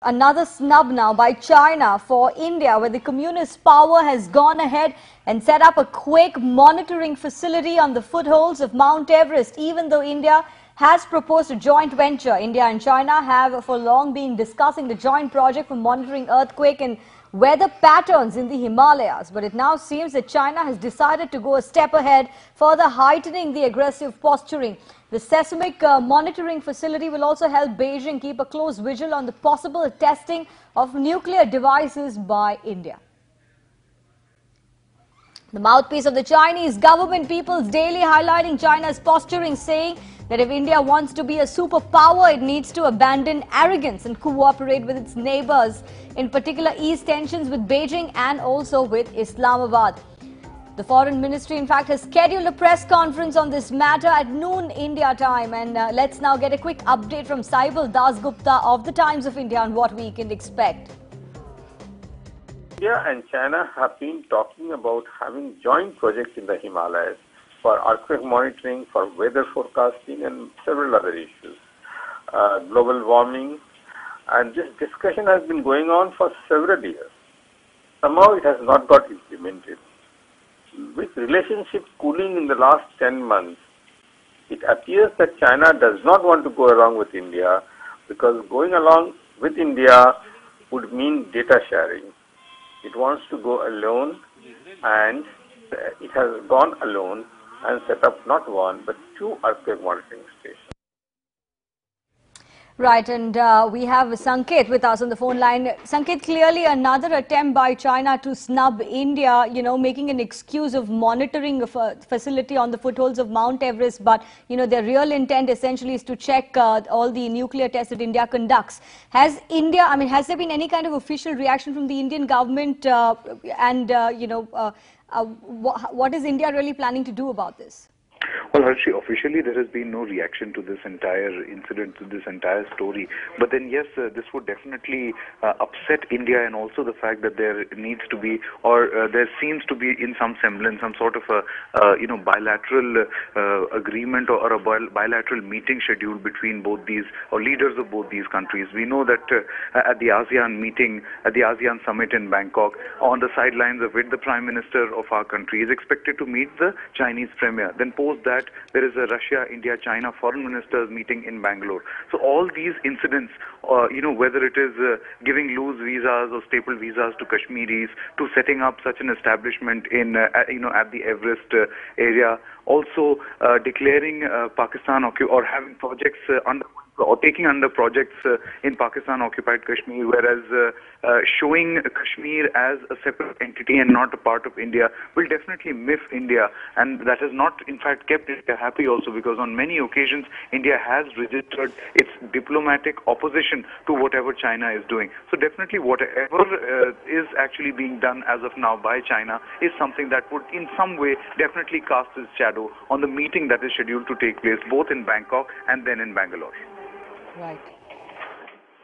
Another snub now by China for India, where the communist power has gone ahead and set up a quake monitoring facility on the footholds of Mount Everest, even though India has proposed a joint venture. India and China have for long been discussing the joint project for monitoring earthquake and weather patterns in the Himalayas. But it now seems that China has decided to go a step ahead, further heightening the aggressive posturing. The seismic monitoring facility will also help Beijing keep a close vigil on the possible testing of nuclear devices by India. The mouthpiece of the Chinese government, People's Daily, highlighting China's posturing, saying that if India wants to be a superpower, it needs to abandon arrogance and cooperate with its neighbors, in particular ease tensions with Beijing and also with Islamabad. The Foreign Ministry, in fact, has scheduled a press conference on this matter at noon India time. And let's now get a quick update from Saibal Dasgupta of the Times of India on what we can expect. India and China have been talking about having joint projects in the Himalayas for earthquake monitoring, for weather forecasting and several other issues. Global warming, and this discussion has been going on for several years. Somehow it has not got implemented. With relationship cooling in the last 10 months, it appears that China does not want to go along with India, because going along with India would mean data sharing. It wants to go alone, and it has gone alone and set up not one but two earthquake monitoring stations. Right, and we have Sanket with us on the phone line. Sanket, clearly another attempt by China to snub India, making an excuse of monitoring a facility on the footholds of Mount Everest. But, their real intent essentially is to check all the nuclear tests that India conducts. Has there been any kind of official reaction from the Indian government what is India really planning to do about this? Well, Harshi, officially there has been no reaction to this entire incident, to this entire story. But then, yes, this would definitely upset India, and also the fact that there needs to be, or there seems to be in some semblance, some sort of a, bilateral agreement or a bilateral meeting scheduled between both these, or leaders of both these countries. We know that at the ASEAN meeting, at the ASEAN summit in Bangkok, on the sidelines of it, the Prime Minister of our country is expected to meet the Chinese Premier. Then post that, there is a Russia, India, China foreign ministers meeting in Bangalore. So all these incidents, whether it is giving loose visas or staple visas to Kashmiris, to setting up such an establishment in, at the Everest area, also declaring Pakistan or having projects or taking under projects in Pakistan-occupied Kashmir, whereas showing Kashmir as a separate entity and not a part of India will definitely miff India, and that has not, in fact, kept India happy also, because on many occasions India has registered its diplomatic opposition to whatever China is doing. So definitely whatever is actually being done as of now by China is something that would in some way definitely cast its shadow on the meeting that is scheduled to take place both in Bangkok and then in Bangalore. Right.